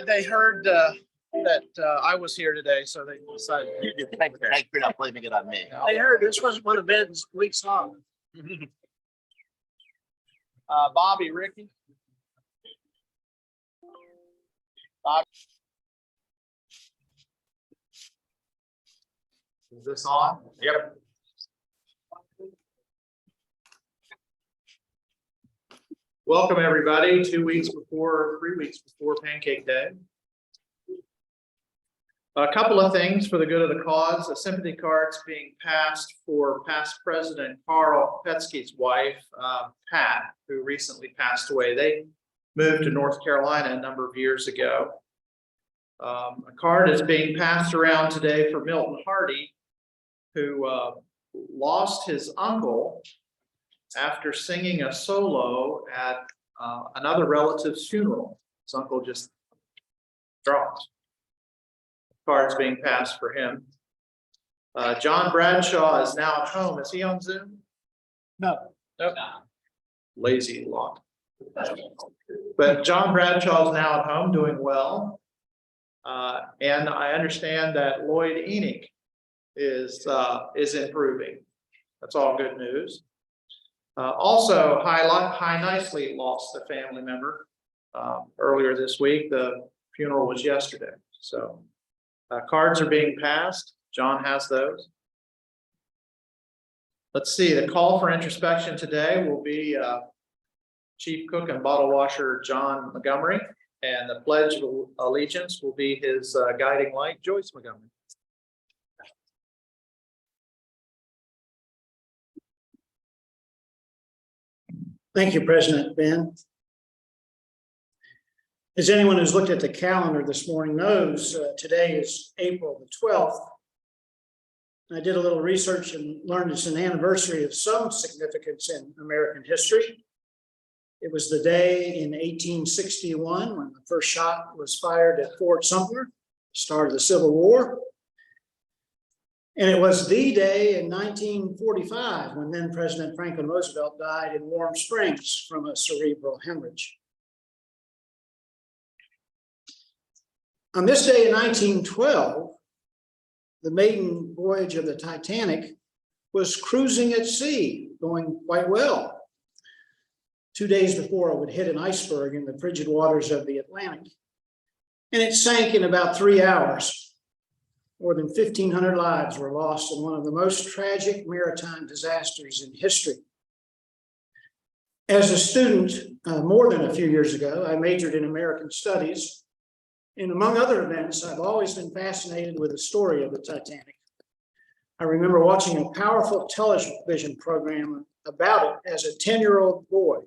They heard that I was here today, so they decided. Thank you for not blaming it on me. They heard this was one of Ben's week's songs. Bobby, Ricky. Bobby. Is this on? Yep. Welcome, everybody. 3 weeks before Pancake Day. A couple of things for the good of the cause. A sympathy card's being passed for past President Carl Petsky's wife, Pat, who recently passed away. They moved to North Carolina a number of years ago. A card is being passed around today for Milton Hardy, who lost his uncle after singing a solo at another relative's funeral. His uncle just dropped. Cards being passed for him. John Bradshaw is now at home. Is he on Zoom? No. Nope. Lazy lot. But John Bradshaw is now at home doing well. And I understand that Lloyd Enoch is improving. That's all good news. Also, High Nicely lost a family member earlier this week. The funeral was yesterday. So cards are being passed. John has those. Let's see, the call for introspection today will be Chief Cook and Bottle Washer John Montgomery, and the Pledge of Allegiance will be his guiding light, Joyce Montgomery. Thank you, President Ben. As anyone who's looked at the calendar this morning knows, today is April the 12th. I did a little research and learned it's an anniversary of some significance in American history. It was the day in 1861 when the first shot was fired at Fort Sumter, start of the Civil War. And it was the day in 1945 when then President Franklin Roosevelt died in Warm Springs from a cerebral hemorrhage. On this day in 1912, the maiden voyage of the Titanic was cruising at sea, going quite well. 2 days before it would hit an iceberg in the frigid waters of the Atlantic. And it sank in about 3 hours. More than 1,500 lives were lost in one of the most tragic maritime disasters in history. As a student, more than a few years ago, I majored in American Studies. And among other events, I've always been fascinated with the story of the Titanic. I remember watching a powerful television program about it as a 10-year-old boy.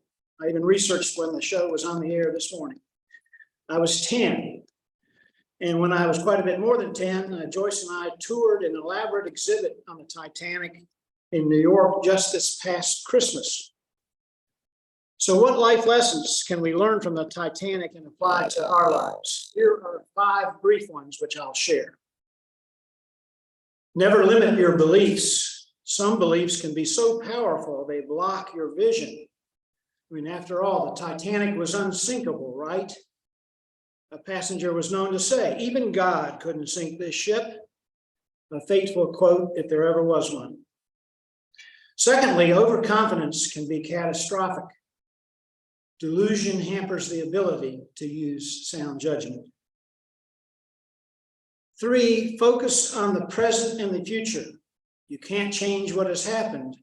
I even researched when the show was on the air this morning. I was 10. And when I was quite a bit more than 10, Joyce and I toured an elaborate exhibit on the Titanic in New York just this past Christmas. So what life lessons can we learn from the Titanic and apply to our lives? Here are 5 brief ones which I'll share. Never limit your beliefs. Some beliefs can be so powerful they block your vision. I mean, after all, the Titanic was unsinkable, right? A passenger was known to say, even God couldn't sink this ship. A fateful quote, if there ever was one. Secondly, overconfidence can be catastrophic. Delusion hampers the ability to use sound judgment. 3, focus on the present and the future. You can't change what has happened,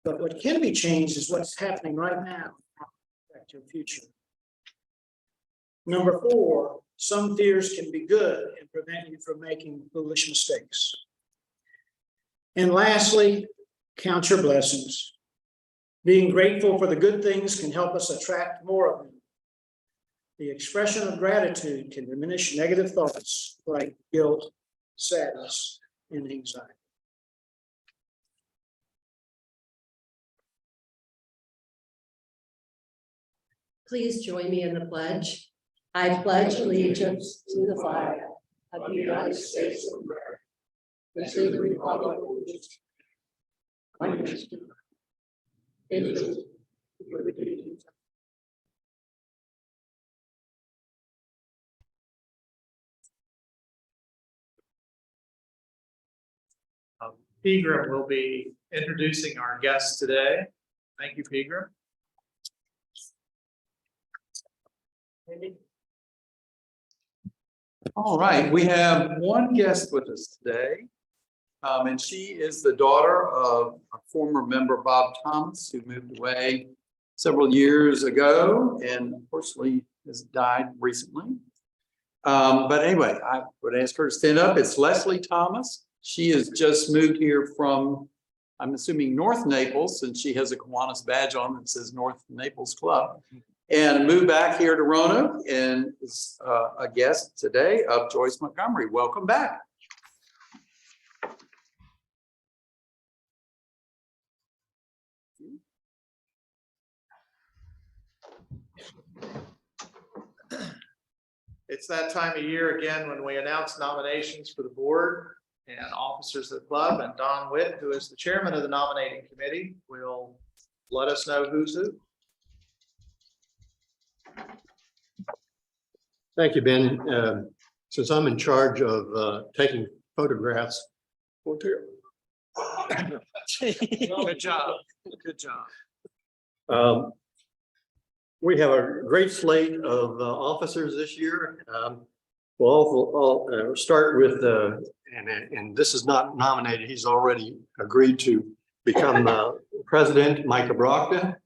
but what can be changed is what's happening right now. Affect your future. Number 4, some fears can be good and prevent you from making foolish mistakes. And lastly, count your blessings. Being grateful for the good things can help us attract more of them. The expression of gratitude can diminish negative thoughts like guilt, sadness, and anxiety. Please join me in the pledge. I pledge allegiance to the flag of the United States of America, and to the republic for which it stands, Pegram will be introducing our guests today. Thank you, Pegram. All right, we have one guest with us today. And she is the daughter of a former member, Bob Thomas, who moved away several years ago and unfortunately has died recently. But anyway, I would ask her to stand up. It's Leslie Thomas. She has just moved here from, I'm assuming, North Naples, and she has a Kiwanis badge on that says North Naples Club. And moved back here to Roanoke and is a guest today of Joyce Montgomery. Welcome back. It's that time of year again when we announce nominations for the board and officers of the club. And Don Witt, who is the chairman of the nominating committee, will let us know who's who. Thank you, Ben. Since I'm in charge of taking photographs. Good job. Good job. We have a great slate of officers this year. We'll start with, and this is not nominated, he's already agreed to become president, Micah Brockton.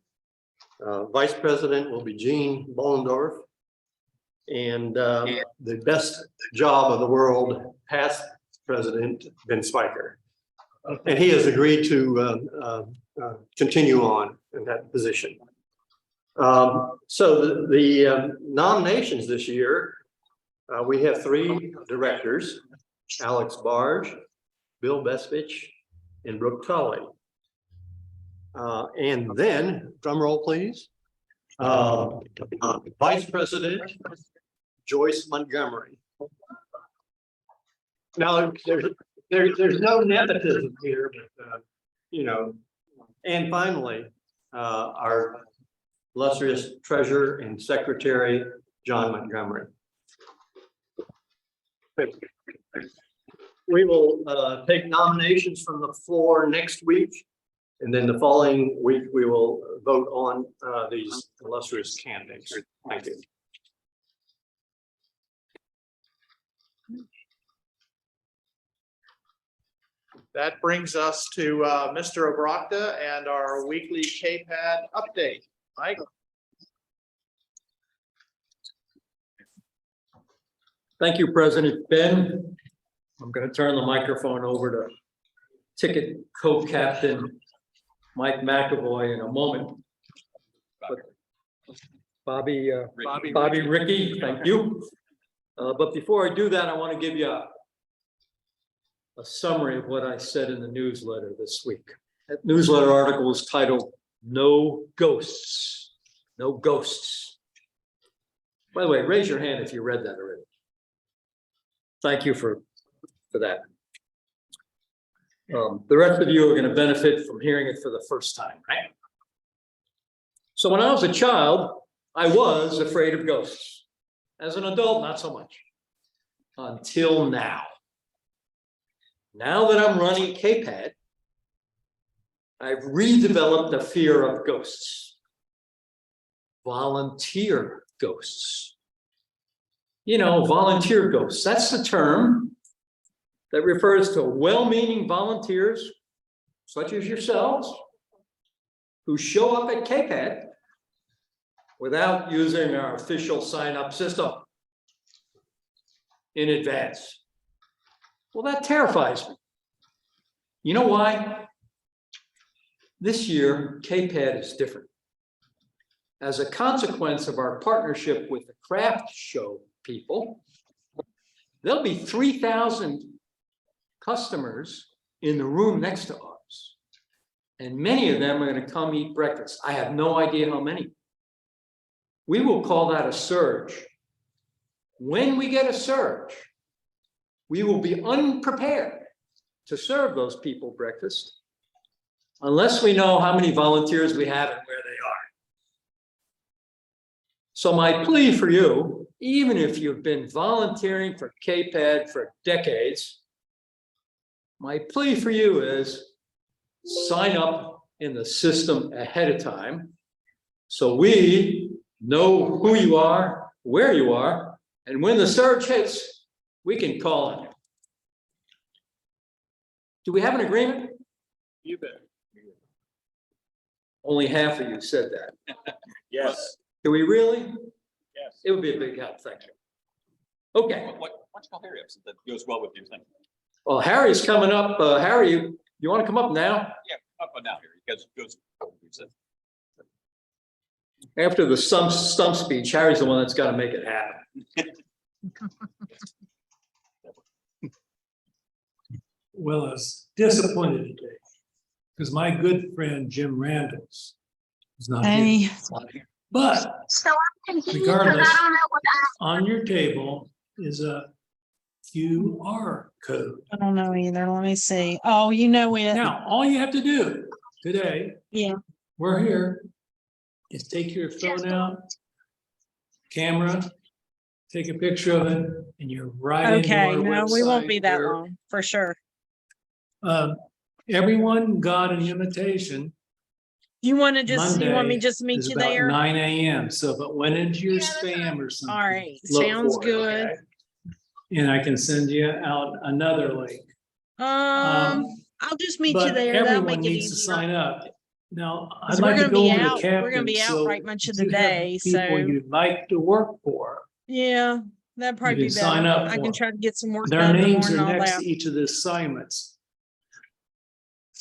Vice president will be Gene Bollendorf. And the best job of the world, past president, Ben Spiker. And he has agreed to continue on in that position. So the nominations this year, we have 3 directors, Alex Barge, Bill Bespich, and Brooke Tully. And then, drum roll please, Vice President Joyce Montgomery. Now, there's no nepotism here, but you know. And finally, our illustrious treasurer and secretary, John Montgomery. We will take nominations from the floor next week, and then the following week we will vote on these illustrious candidates. Thank you. That brings us to Mr. Obrachta and our weekly KPAD update. Mike? Thank you, President Ben. I'm going to turn the microphone over to ticket co-captain Mike McAvoy in a moment. But Bobby Ricky, thank you. But before I do that, I want to give you a summary of what I said in the newsletter this week. That newsletter article is titled "No Ghosts." No ghosts. By the way, raise your hand if you read that already. Thank you for that. The rest of you are going to benefit from hearing it for the first time, right? So when I was a child, I was afraid of ghosts. As an adult, not so much. Until now. Now that I'm running KPAD, I've redeveloped a fear of ghosts. Volunteer ghosts. You know, volunteer ghosts. That's the term that refers to well-meaning volunteers, such as yourselves, who show up at KPAD without using our official sign-up system in advance. Well, that terrifies me. You know why? This year, KPAD is different. As a consequence of our partnership with the craft show people, there'll be 3,000 customers in the room next to ours. And many of them are going to come eat breakfast. I have no idea how many. We will call that a surge. When we get a surge, we will be unprepared to serve those people breakfast unless we know how many volunteers we have and where they are. So my plea for you, even if you've been volunteering for KPAD for decades, my plea for you is sign up in the system ahead of time. So we know who you are, where you are, and when the surge hits, we can call on you. Do we have an agreement? You bet. Only half of you said that. Yes. Do we really? Yes. It would be a big help, thank you. Okay, What's called Harry up, so that goes well with your thing. well, Harry's coming up. Harry, you want to come up now? Yeah, up and down here, because it goes. After the stump speech, Harry's the one that's got to make it happen. Well, I was disappointed today because my good friend Jim Randalls is not here. But So I'm confused, regardless, I don't know what on your table is a QR code. I don't know either. Let me see. Oh, you know it. Now, all you have to do today, Yeah. we're here, is take your phone out, camera, take a picture of it, and you're right into Okay, our no, we won't website be that where, long, for sure. everyone got an invitation. You want to just, you want me Monday just to meet is you about there? 9 a.m. So if it went into your spam or something. All right, look sounds for it, good. okay? And I can send you out another link. I'll just meet you But there. That'll everyone make it needs to easier. sign up. Now, I'd 'Cause we're like to gonna go be over the out- we're gonna be captains. out So right much of if the you have day, people so- you'd like to work for, Yeah, that'd probably can be sign better. up I for can it. try to get some work their done in the names morning, are all next that. to each of the assignments.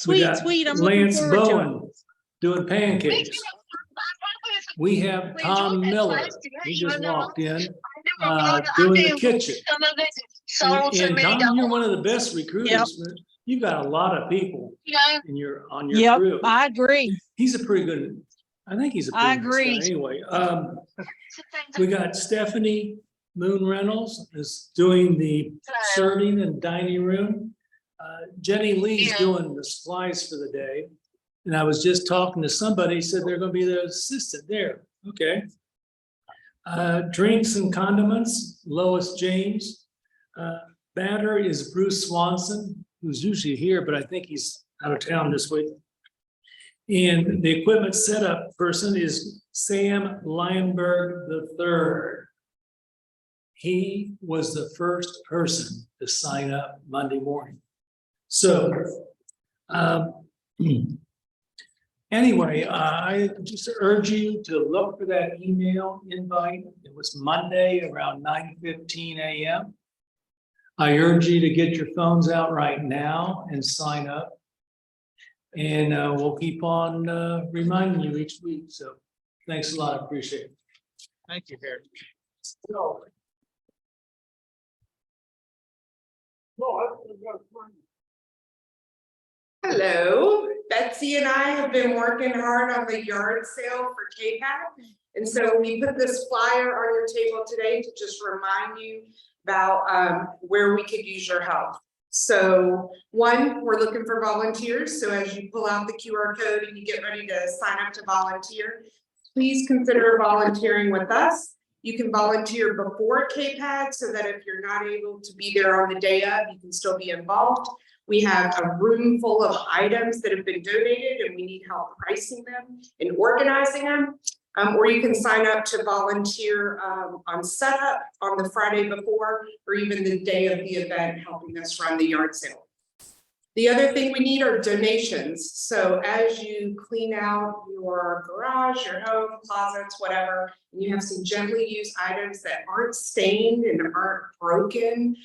We Sweet, got sweet. I'm looking Lance forward to it. Bowen doing pancakes. We have Tom Miller. He just walked in, doing the kitchen. Some of it And Tom, you're one of the best recruiters. You've got a lot of people on your Yep, crew. I agree. He's a pretty good, I think he's a I pretty nice guy agree. anyway. We got Stephanie Moon Reynolds is doing the serving and dining room. Jenny Lee's doing the supplies for the day. And I was just talking to somebody, said they're gonna be the assistant there. Okay. Drinks and condiments, Lois James. Batter is Bruce Swanson, who's usually here, but I think he's out of town this week. And the equipment setup person is Sam Leinberg III. He was the first person to sign up Monday morning. So, anyway, I just urge you to look for that email invite. It was Monday around 9:15 a.m. I urge you to get your phones out right now and sign up. And we'll keep on reminding you each week. So thanks a lot. I appreciate it. Thank you, Harry. Hello, Betsy and I have been working hard on the yard sale for KPAC. And so we put this flyer on your table today to just remind you about where we could use your help. So one, we're looking for volunteers. So as you pull out the QR code and you get ready to sign up to volunteer, please consider volunteering with us. You can volunteer before KPAC so that if you're not able to be there on the day of, you can still be involved. We have a room full of items that have been donated and we need help pricing them and organizing them. Or you can sign up to volunteer on setup on the Friday before, or even the day of the event, helping us run the yard sale. The other thing we need are donations. So as you clean out your garage, your home, closets, whatever, and you have some gently used items that aren't stained and aren't broken,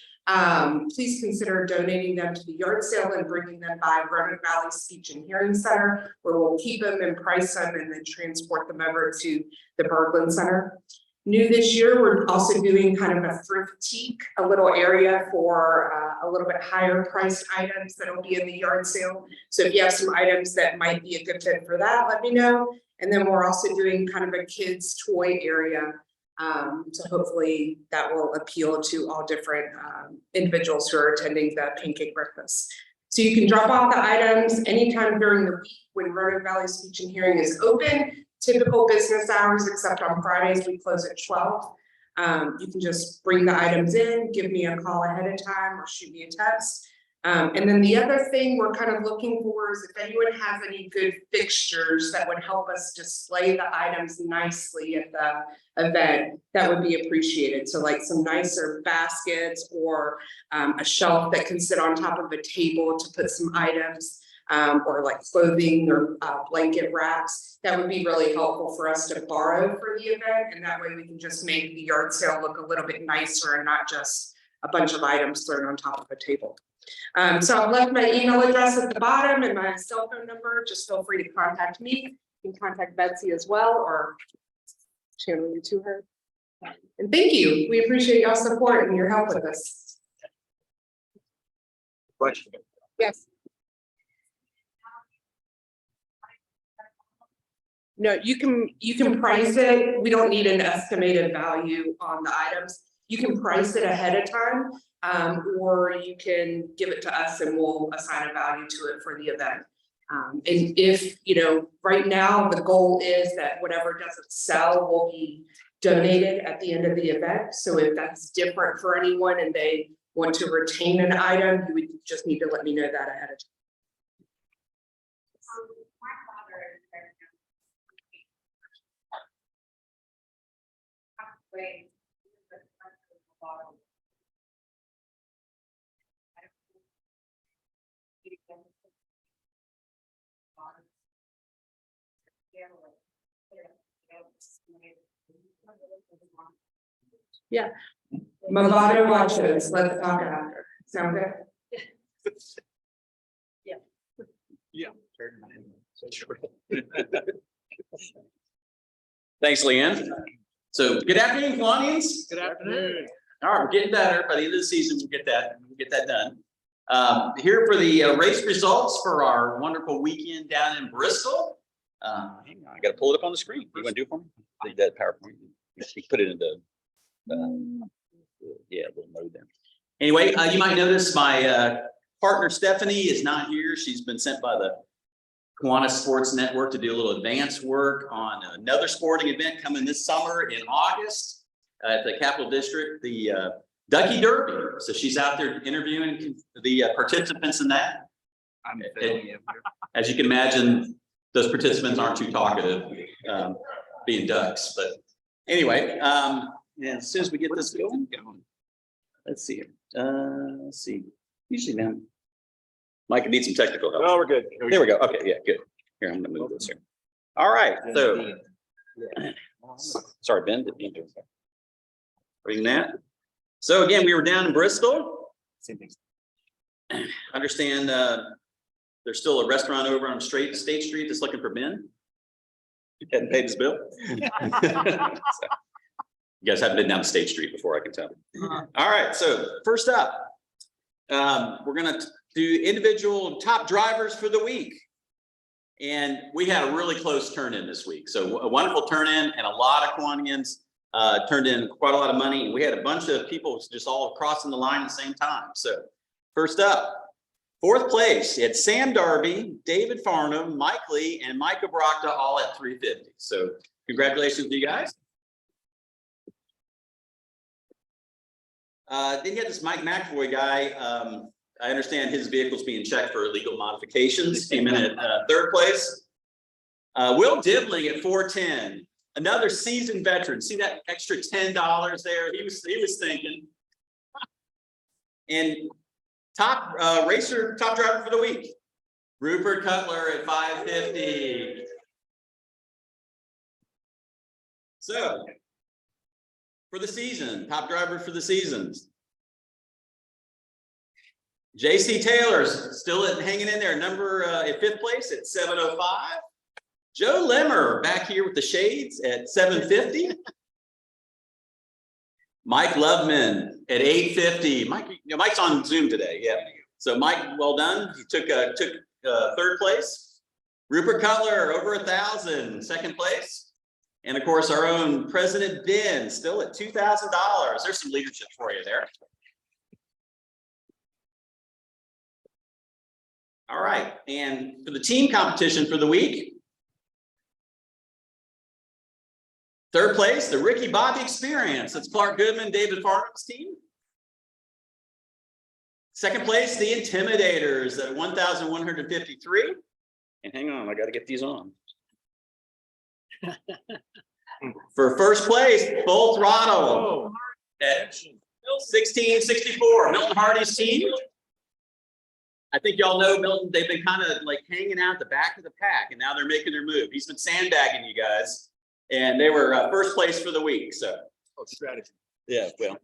please consider donating them to the yard sale and bringing them by Roanoke Valley Speech and Hearing Center, where we'll keep them and price them and then transport them over to the Berglund Center. New this year, we're also doing kind of a thriftique, a little area for a little bit higher priced items that'll be in the yard sale. So if you have some items that might be a good fit for that, let me know. And then we're also doing kind of a kids toy area. So hopefully that will appeal to all different individuals who are attending the pancake breakfast. So you can drop off the items anytime during the week when Roanoke Valley Speech and Hearing is open. Typical business hours, except on Fridays, we close at 12. You can just bring the items in, give me a call ahead of time or shoot me a text. And then the other thing we're kind of looking for is if anyone has any good fixtures that would help us display the items nicely at the event, that would be appreciated. So like some nicer baskets or a shelf that can sit on top of a table to put some items, or like clothing or blanket wraps. That would be really helpful for us to borrow for the event. And that way we can just make the yard sale look a little bit nicer and not just a bunch of items thrown on top of a table. So I've left my email address at the bottom and my cell phone number. Just feel free to contact me. You can contact Betsy as well, or channel you to her. And thank you. We appreciate y'all's support and your help with this. Question. Yes. No, you can price it. We don't need an estimated value on the items. You can price it ahead of time, or you can give it to us and we'll assign a value to it for the event. And if, right now the goal is that whatever doesn't sell will be donated at the end of the event. So if that's different for anyone and they want to retain an item, you would just need to let me know that ahead of time. Yeah. Movado watches, let's talk after. Sound good? Thanks, Leanne. So good afternoon, Kiwanis. Good afternoon. All right, we're getting better. By the end of the season, we'll get that done. Here for the race results for our wonderful weekend down in Bristol. Hang on, I got to pull it up on the screen. You want to do it for me? Leave that PowerPoint. You can put it in the little mode there. Anyway, you might notice my partner Stephanie is not here. She's been sent by the Kiwanis Sports Network to do a little advanced work on another sporting event coming this summer in August at the Capital District, the Ducky Derby. So she's out there interviewing the participants in that. As you can imagine, those participants aren't too talkative, being ducks. But anyway, as soon as we get this going, let's see here. Let's see. Usually now, Mike, needs some technical help. No, we're good. There we go. Okay, yeah, good. Here, I'm gonna move this here. All right, so. Sorry, Ben, didn't mean to bring that. So again, we were down in Bristol. Same thing. Understand there's still a restaurant over on State Street that's looking for Ben. He hadn't paid his bill. So, you guys haven't been down State Street before, I can tell. All right, so first up, we're gonna do individual top drivers for the week. And we had a really close turn in this week. So a wonderful turn in, and a lot of Kiwanians turned in quite a lot of money. And we had a bunch of people just all crossing the line at the same time. So first up, fourth place, you had Sam Darby, David Farnham, Mike Lee, and Micah Brockta all at 350. So congratulations to you guys. Then you had this Mike McAvoy guy. I understand his vehicle's being checked for illegal modifications. Came in at third place. Will Dibling at 410. Another seasoned veteran. See that extra $10 there? He was thinking. And top top driver for the week, Rupert Cutler at 550. So for the season, top driver for the seasons. JC Taylor's still hanging in there, at fifth place at 705. Joe Limmer back here with the shades at 750. Mike Loveman at 850. Mike's on Zoom today. Yeah. So Mike, well done. He took third place. Rupert Cutler over 1,000, second place. And of course, our own President Ben still at $2,000. There's some leadership for you there. All right, and for the team competition for the week, third place, the Ricky Bobby Experience. That's Clark Goodman, David Farnham's team. Second place, the Intimidators at 1,153. And hang on, I got to get these on. For first place, Full Throttle at 1664. Milton Hardy's team. I think y'all know Milton, they've been kind of like hanging out at the back of the pack, and now they're making their move. He's been sandbagging you guys, and they were first place for the week. So, Strategy. yeah, well,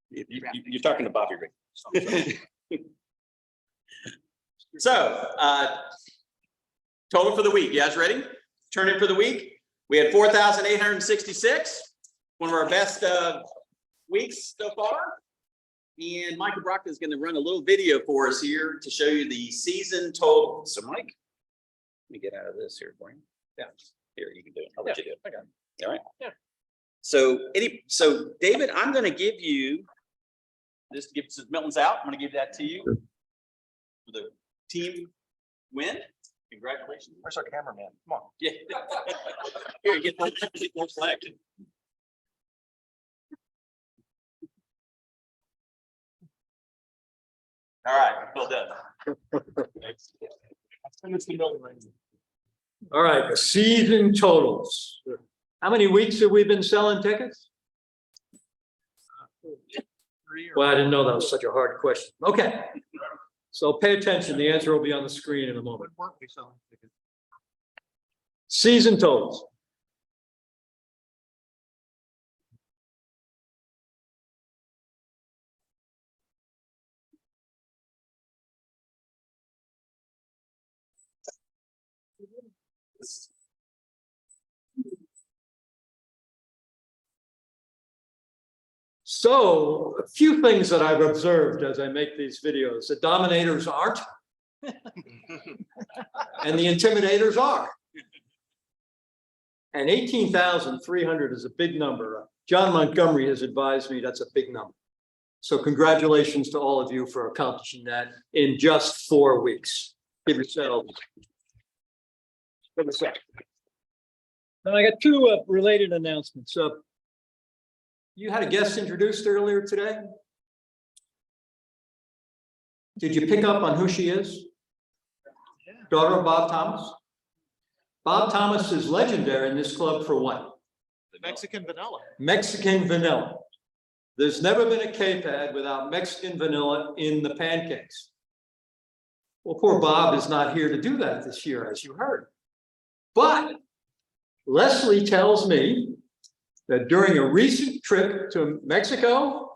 you're talking to Bobby Rick. So, total for the week. You guys ready? Turn in for the week. We had 4,866. One of our best weeks so far. And Michael Brock is going to run a little video for us here to show you the season total. So, Mike, let me get out of this here for you. Yeah, here you can do it. I'll let you do it. Okay. All right. Yeah. So, David, I'm going to give you this. Since Milton's out, I'm going to give that to you for the team win. Congratulations. Where's our cameraman? Come on. Yeah. Here, get those flag. All right, well done. All right, the season totals. How many weeks have we been selling tickets? Well, I didn't know that was such a hard question. Okay. So pay attention. The answer will be on the screen in a moment. Season totals. So a few things that I've observed as I make these videos, the dominators aren't, and the intimidators are. And 18,300 is a big number. John Montgomery has advised me that's a big number. So congratulations to all of you for accomplishing that in just 4 weeks. Give yourselves. Now I got two related announcements. You had a guest introduced earlier today. Did you pick up on who she is? Daughter of Bob Thomas. Bob Thomas is legendary in this club for what? The Mexican vanilla. Mexican vanilla. There's never been a K-pad without Mexican vanilla in the pancakes. Well, poor Bob is not here to do that this year, as you heard. But Leslie tells me that during a recent trip to Mexico,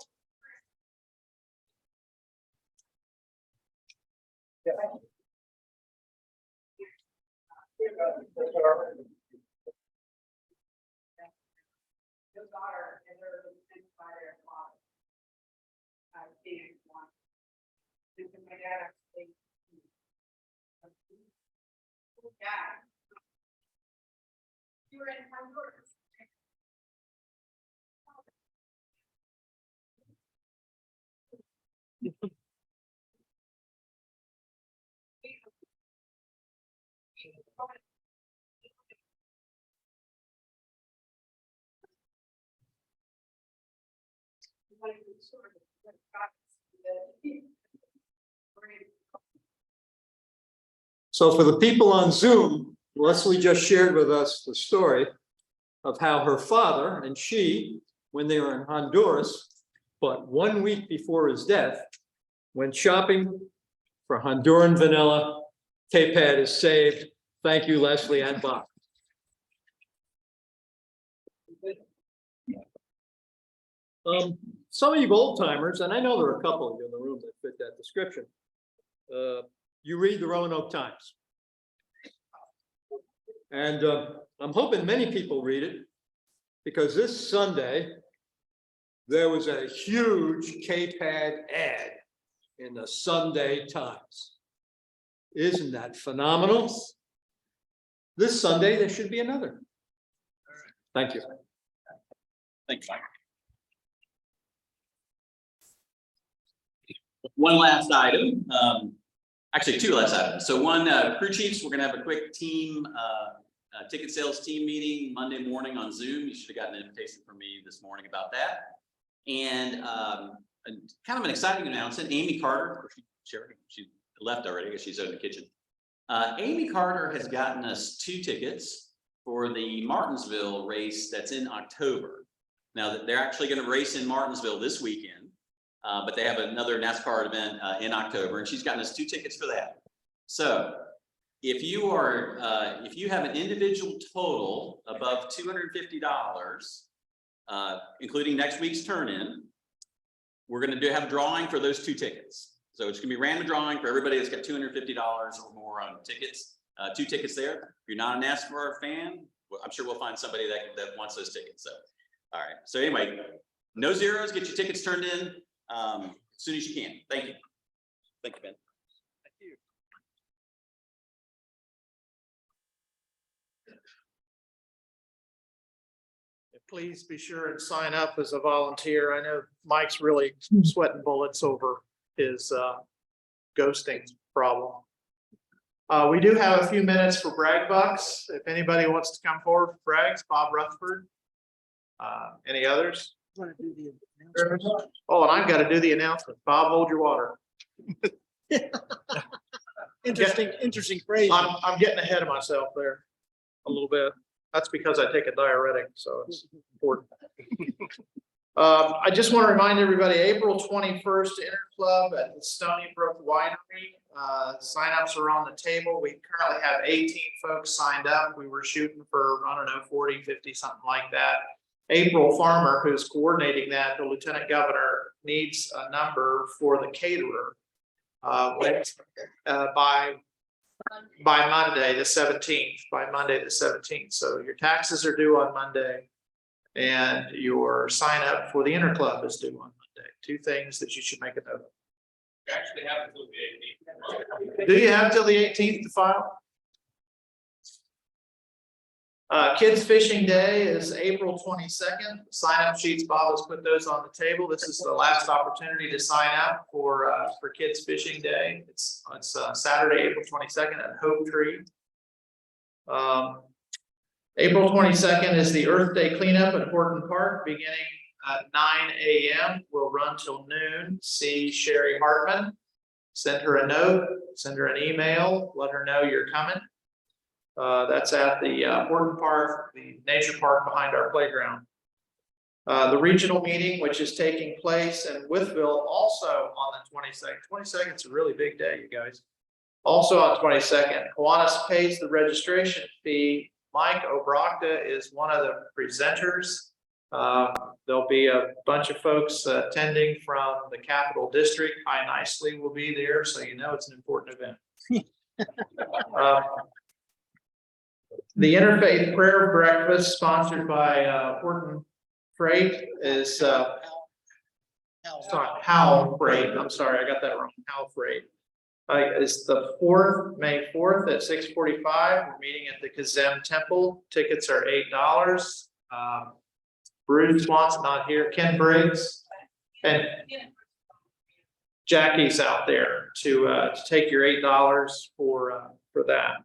so for the people on Zoom, Leslie just shared with us the story of how her father and she, when they were in Honduras, but 1 week before his death, went shopping for Honduran vanilla. K-pad is saved. Thank you, Leslie and Bob. Some of you old timers, and I know there are a couple of you in the room that fit that description. You read the Roanoke Times. And I'm hoping many people read it because this Sunday, there was a huge K-pad ad in the Sunday Times. Isn't that phenomenal? This Sunday, there should be another. Thank you. Thank you, Mike. One last item, actually two last items. So one, crew chiefs, we're gonna have a quick team, ticket sales team meeting Monday morning on Zoom. You should have gotten an invitation from me this morning about that. And kind of an exciting announcement. Amy Carter, she left already because she's in the kitchen. Amy Carter has gotten us 2 tickets for the Martinsville race that's in October. Now, they're actually going to race in Martinsville this weekend, but they have another NASCAR event in October, and she's gotten us 2 tickets for that. So if you have an individual total above $250, including next week's turn-in, we're going to have a drawing for those 2 tickets. So it's going to be random drawing for everybody that's got $250 or more on tickets. 2 tickets there. If you're not a NASCAR fan, well, I'm sure we'll find somebody that wants those tickets. So, all right. So anyway, no zeros. Get your tickets turned in as soon as you can. Thank you. Thank you, Ben. Thank you. Please be sure and sign up as a volunteer. I know Mike's really sweating bullets over his ghosting problem. We do have a few minutes for brag bucks. If anybody wants to come forward for brags, Bob Rutherford. Any others? Oh, and I've got to do the announcement. Bob, hold your water. Interesting phrase. I'm getting ahead of myself there a little bit. That's because I take a diuretic, so it's important. I just want to remind everybody, April 21st, Inter Club at the Stony Brook Winery. Signups are on the table. We currently have 18 folks signed up. We were shooting for, I don't know, 40, 50, something like that. April Farmer, who's coordinating that, the Lieutenant Governor, needs a number for the caterer by Monday, the 17th, by Monday, the 17th. So your taxes are due on Monday and your sign up for the Inter Club is due on Monday. 2 things that you should make a note of. You actually have until the 18th. Do you have till the 18th to file? Kids Fishing Day is April 22nd. Sign up sheets, Bob has put those on the table. This is the last opportunity to sign up for Kids Fishing Day. It's Saturday, April 22nd at Hope Tree. April 22nd is the Earth Day cleanup at Horton Park, beginning at 9 a.m. We'll run till noon. See Sherry Hartman. Send her a note, send her an email, let her know you're coming. That's at the Horton Park, the nature park behind our playground. The regional meeting, which is taking place in Wytheville, also on the 22nd. 22nd is a really big day, you guys. Also on 22nd, Kiwanis pays the registration fee. Mike Obrachta is one of the presenters. There'll be a bunch of folks attending from the Capital District. I nicely will be there, so you know it's an important event. The Interfaith Prayer Breakfast sponsored by Horton Freight is Howell Freight. I'm sorry, I got that wrong. Howell Freight. It's the May 4th at 6:45. We're meeting at the Kazem Temple. Tickets are $8. Bruce Swanson not here. Ken Briggs and Jackie's out there to take your $8 for that.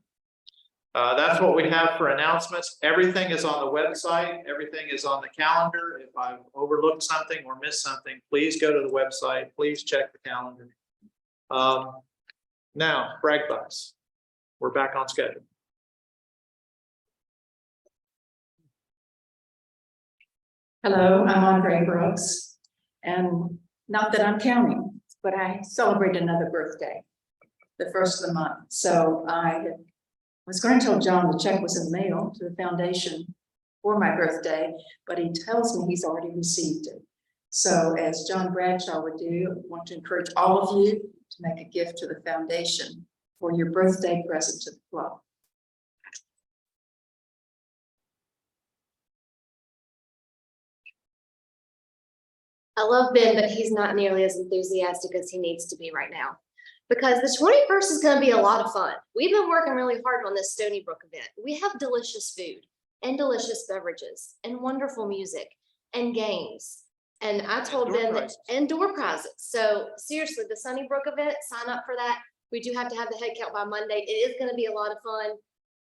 That's what we have for announcements. Everything is on the website. Everything is on the calendar. If I've overlooked something or missed something, please go to the website. Please check the calendar. Now, brag bucks. We're back on schedule. Hello, I'm Andre Brooks, and not that I'm counting, but I celebrate another birthday, the first of the month. So I was going to tell John the check was in the mail to the foundation for my birthday, but he tells me he's already received it. So as John Bradshaw would do, I want to encourage all of you to make a gift to the foundation for your birthday present to the club. I love Ben, but he's not nearly as enthusiastic as he needs to be right now. Because the 21st is going to be a lot of fun. We've been working really hard on this Stony Brook event. We have delicious food and delicious beverages and wonderful music and games. And I told Ben that, and door prizes. So seriously, the Stony Brook event, sign up for that. We do have to have the head count by Monday. It is going to be a lot of fun.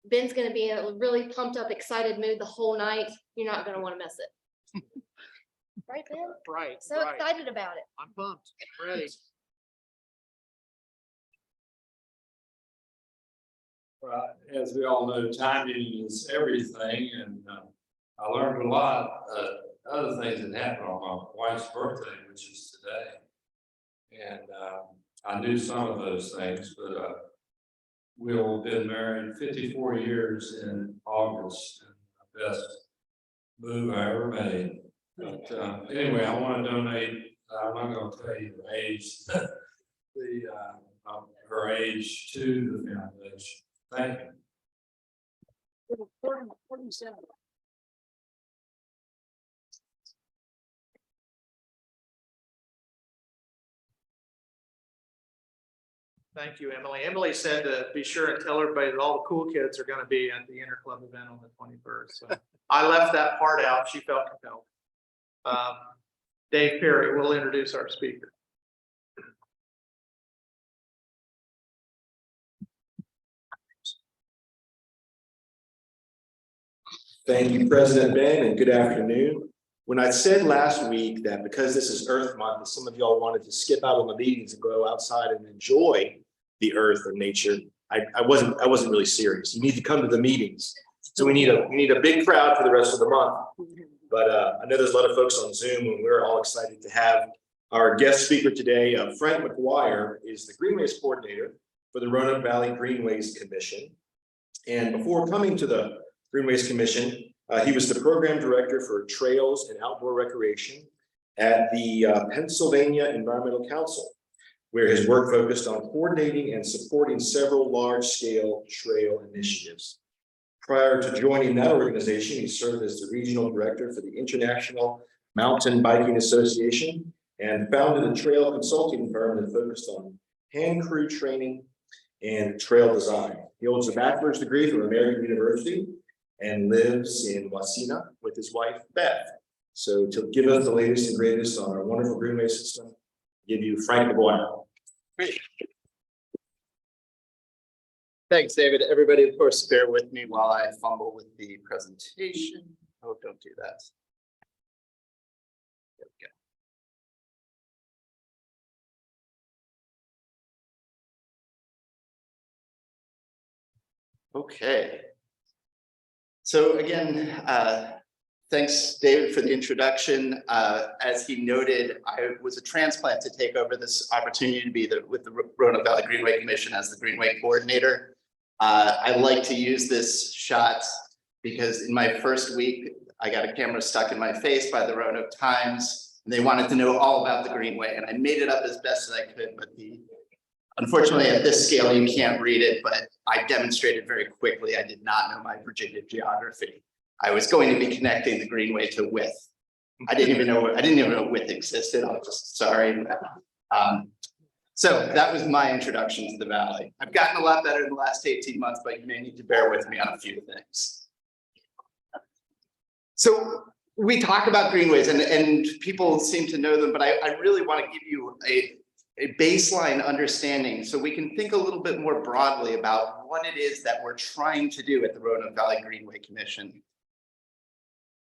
Ben's going to be in a really pumped up, excited mood the whole night. You're not going to want to miss it. Right, Ben? Right, So right. excited about it. I'm pumped, ready. Right, as we all know, timing is everything, and I learned a lot, other things that happened on my wife's birthday, which is today. And I knew some of those things, but we've been married 54 years in August, and the best move I ever made. But anyway, I want to donate, I'm not going to tell you the age, her age to the foundation. Thank you. Thank you, Emily. Emily said to be sure and tell everybody that all the cool kids are gonna be at the Interclub event on the 21st. So I left that part out. She felt compelled. Dave Perry will introduce our speaker. Thank you, President Ben, and good afternoon. When I said last week that because this is Earth Month, that some of y'all wanted to skip out on the meetings and go outside and enjoy the earth and nature, I wasn't really serious. You need to come to the meetings. So we need a big crowd for the rest of the month. But I know there's a lot of folks on Zoom, and we're all excited to have our guest speaker today. Frank McGuire is the Greenways Coordinator for the Roanoke Valley Greenways Commission. And before coming to the Greenways Commission, he was the Program Director for Trails and Outdoor Recreation at the Pennsylvania Environmental Council, where his work focused on coordinating and supporting several large-scale trail initiatives. Prior to joining that organization, he served as the Regional Director for the International Mountain Biking Association and founded a trail consulting firm that focused on hand crew training and trail design. He holds a bachelor's degree from American University and lives in Wasina with his wife, Beth. So to give us the latest and greatest on our wonderful greenway system, give you Frank McGuire. Great. Thanks, David. Everybody, of course, bear with me while I fumble with the presentation. Oh, don't do that. There we go. Okay. So again, thanks, David, for the introduction. As he noted, I was a transplant to take over this opportunity to be with the Roanoke Valley Greenway Commission as the Greenway Coordinator. I like to use this shot because in my first week, I got a camera stuck in my face by the Roanoke Times, and they wanted to know all about the Greenway, and I made it up as best as I could, but unfortunately, at this scale, you can't read it, but I demonstrated very quickly. I did not know my Virginia geography. I was going to be connecting the Greenway to width. I didn't even know width existed. I'm just sorry. So that was my introduction to the Valley. I've gotten a lot better in the last 18 months, but you may need to bear with me on a few things. So we talk about greenways and people seem to know them, but I really want to give you a baseline understanding so we can think a little bit more broadly about what it is that we're trying to do at the Roanoke Valley Greenway Commission.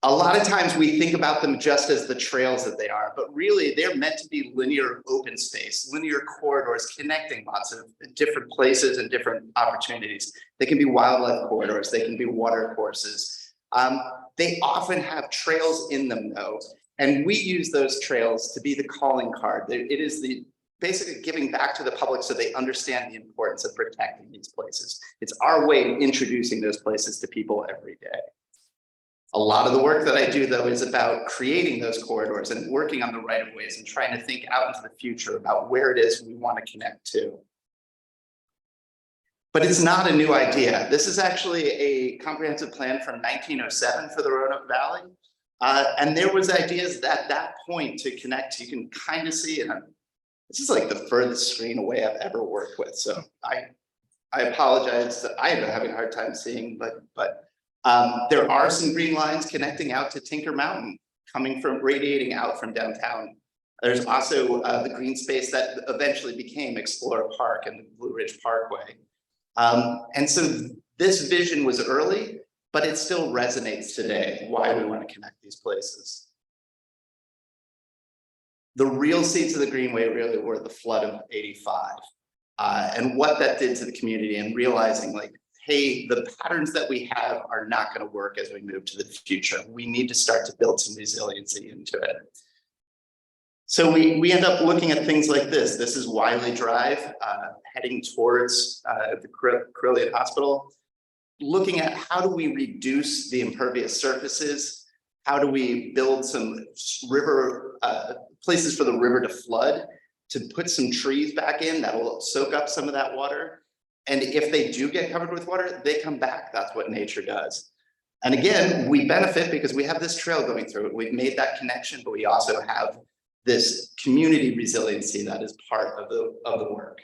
A lot of times we think about them just as the trails that they are, but really they're meant to be linear open space, linear corridors connecting lots of different places and different opportunities. They can be wildlife corridors, they can be water courses. They often have trails in them though, and we use those trails to be the calling card. It is basically giving back to the public so they understand the importance of protecting these places. It's our way of introducing those places to people every day. A lot of the work that I do, though, is about creating those corridors and working on the right of ways and trying to think out into the future about where it is we want to connect to. But it's not a new idea. This is actually a comprehensive plan from 1907 for the Roanoke Valley. And there was ideas at that point to connect. You can kind of see, and this is like the furthest screen away I've ever worked with. So I apologize that I'm having a hard time seeing, but there are some green lines connecting out to Tinker Mountain, radiating out from downtown. There's also the green space that eventually became Explorer Park and the Blue Ridge Parkway. And so this vision was early, but it still resonates today, why we want to connect these places. The real seeds of the Greenway really were the flood of '85. And what that did to the community, and realizing like, hey, the patterns that we have are not going to work as we move to the future. We need to start to build some resiliency into it. So we end up looking at things like this. This is Wiley Drive, heading towards the Carillion Hospital. Looking at how do we reduce the impervious surfaces? How do we build some river, places for the river to flood, to put some trees back in that will soak up some of that water. And if they do get covered with water, they come back. That's what nature does. And again, we benefit because we have this trail going through it. We've made that connection, but we also have this community resiliency that is part of the work.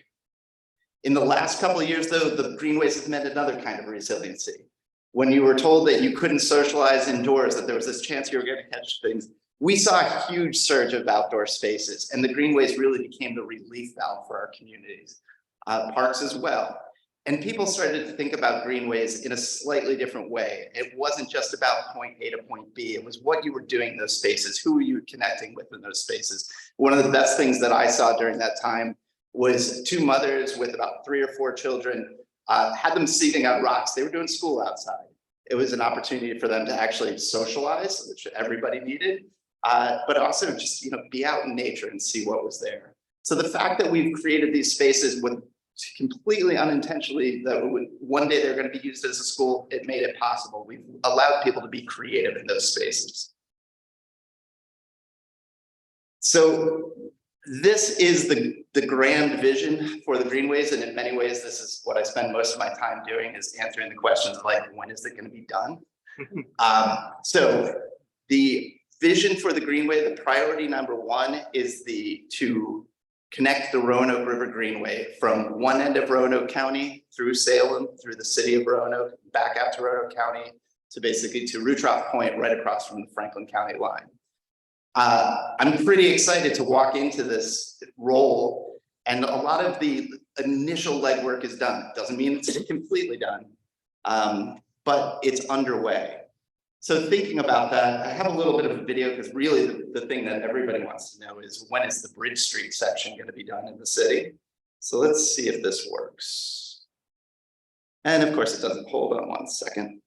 In the last couple of years, though, the greenways have meant another kind of resiliency. When you were told that you couldn't socialize indoors, that there was this chance you were going to catch things, we saw a huge surge of outdoor spaces, and the greenways really became the relief valve for our communities, parks as well. And people started to think about greenways in a slightly different way. It wasn't just about point A to point B. It was what you were doing in those spaces. Who were you connecting with in those spaces? One of the best things that I saw during that time was two mothers with about 3 or 4 children, had them seating on rocks. They were doing school outside. It was an opportunity for them to actually socialize, which everybody needed, but also just, be out in nature and see what was there. So the fact that we've created these spaces with completely unintentionally, that one day they're going to be used as a school, it made it possible. We've allowed people to be creative in those spaces. So this is the grand vision for the greenways, and in many ways, this is what I spend most of my time doing, is answering the questions like, when is it going to be done? So the vision for the greenway, the priority number 1 is to connect the Roanoke River Greenway from one end of Roanoke County through Salem, through the city of Roanoke, back out to Roanoke County, to basically to Rutroff Point, right across from the Franklin County line. I'm pretty excited to walk into this role, and a lot of the initial legwork is done. Doesn't mean it's completely done, but it's underway. So thinking about that, I have a little bit of a video, because really the thing that everybody wants to know is, when is the Bridge Street section going to be done in the city? So let's see if this works. And of course it doesn't. Hold on one second.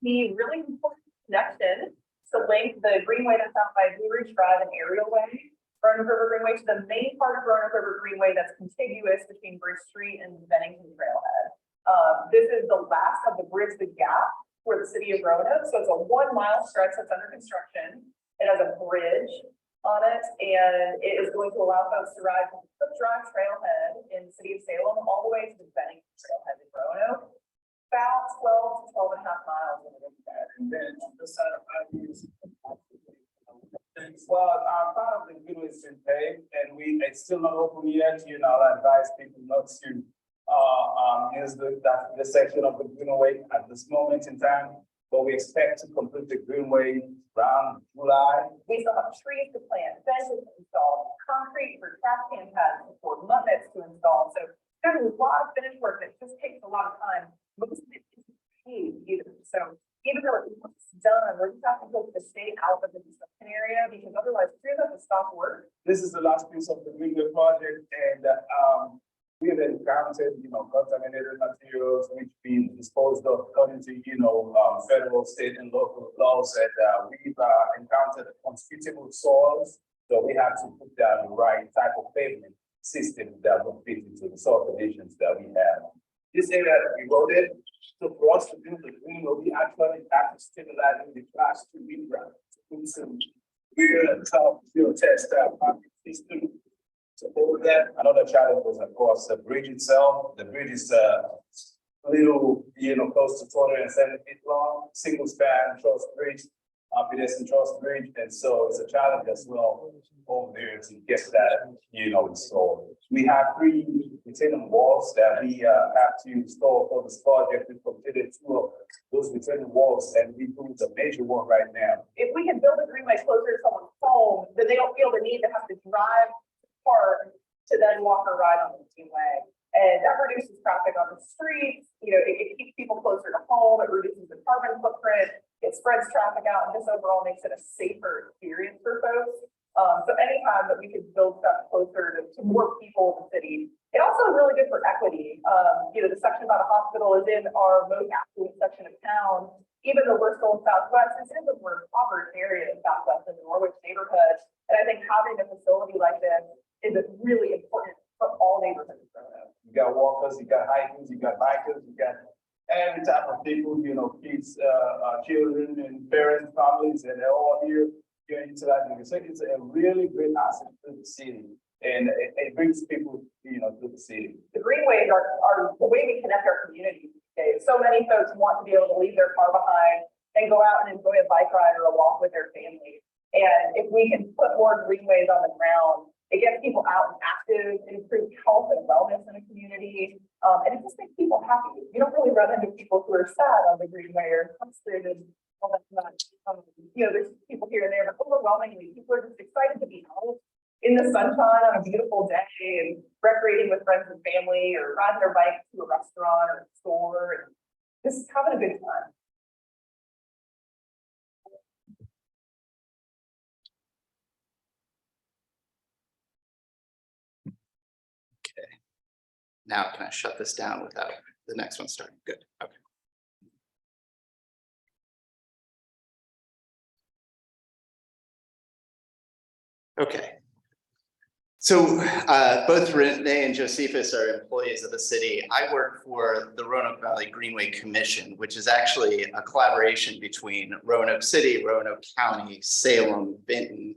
The really important connection to link the greenway that's out by Blue Ridge Drive and Aerial Way, Roanoke River Greenway, to the main part of Roanoke River Greenway that's contiguous between Bridge Street and Bennington Trailhead. This is the last of the Bridge the Gap for the city of Roanoke. So it's a 1-mile stretch that's under construction. It has a bridge on it, and it is going to allow folks to ride from the Cook Drive Trailhead in the city of Salem all the way to the Bennington Trailhead in Roanoke. About 12 to 12 and a half miles. And then on this side of well, our part of the greenway is been paved, and it's still not open yet. I advise people not to use the section of the greenway at this moment in time, but we expect to complete the greenway around July. We still have trees to plant, fences to install, concrete for trash can pads to pour, mud nets to install. So there's a lot of finished work that just takes a lot of time. Most of it isn't paid either. So even though it's done, we're just having to stay out of the construction area, because otherwise we're going to stop work. This is the last piece of the greenway project, and we have encountered, contaminated materials which we disposed of according to, federal, state, and local laws, and we've encountered unsuitable soils. So we have to put down the right type of pavement system that will fit into the soil conditions that we have. This area that we eroded, so for us to do the greenway, we actually have to stabilize the class 2 reground, put some real tough test concrete system to hold that. Another challenge was, of course, the bridge itself. The bridge is little, close to 270 feet long, single span truss bridge, pedestrian truss bridge, and so it's a challenge as well over there to get that, installed. We have 3 retaining walls that we have to install for this project. We completed 2 of those retaining walls, and we do the major one right now. If we can build a greenway closer to someone's home, then they don't feel the need to have to drive far to then walk or ride on the Greenway. And that reduces traffic on the streets, it keeps people closer to home, it reduces the carbon footprint, it spreads traffic out, and this overall makes it a safer experience for folks. So anytime that we could build stuff closer to more people in the city, it also is really good for equity. The section about a hospital is in our most affluent section of town, even though we're still in Southwest, this is a more impoverished area in Southwest in the Norwich neighborhood. And I think having a facility like this is really important for all neighborhoods in Roanoke. You got walkers, you got hikers, you got bikers, you got every type of people, kids, children and parents, families, and they're all here utilizing it. So it's a really great asset to the city, and it brings people, to the city. The greenways are the way we connect our communities. Okay, so many folks want to be able to leave their car behind and go out and enjoy a bike ride or a walk with their family. And if we can put more greenways on the ground, it gets people out and active, it improves health and wellness in the community, and it just makes people happy. You don't really run into people who are sad on the greenway or frustrated. All that much. There's people here and there, but overwhelmingly, people are just excited to be out in the sunshine on a beautiful day and recreating with friends and family, or riding their bike to a restaurant or a store, and just having a good time. Now, can I shut this down without the next one starting? Good, okay. Okay. So both Renee and Josephus are employees of the city. I work for the Roanoke Valley Greenway Commission, which is actually a collaboration between Roanoke City, Roanoke County, Salem, Benton,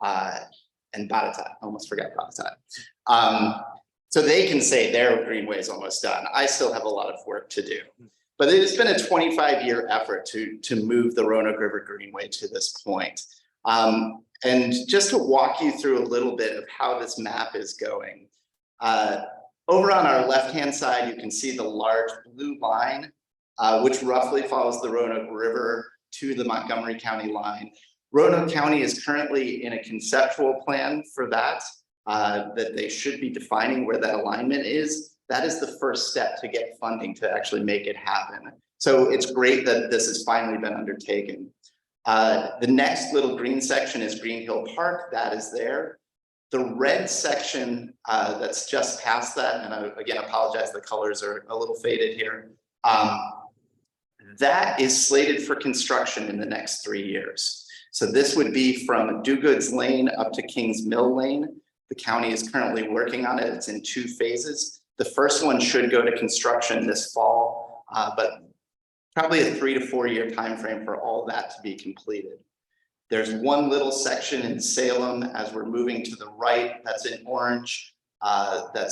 and Botetourt. Almost forgot Botetourt. So they can say their greenway is almost done. I still have a lot of work to do. But it has been a 25-year effort to move the Roanoke River Greenway to this point. And just to walk you through a little bit of how this map is going. Over on our left-hand side, you can see the large blue line, which roughly follows the Roanoke River to the Montgomery County line. Roanoke County is currently in a conceptual plan for that, that they should be defining where that alignment is. That is the first step to get funding to actually make it happen. So it's great that this has finally been undertaken. The next little green section is Green Hill Park, that is there. The red section that's just past that, and I again apologize, the colors are a little faded here. That is slated for construction in the next 3 years. So this would be from Do-Goods Lane up to Kings Mill Lane. The county is currently working on it. It's in 2 phases. The first one should go to construction this fall, but probably a 3 to 4 year timeframe for all that to be completed. There's one little section in Salem as we're moving to the right, that's in orange. That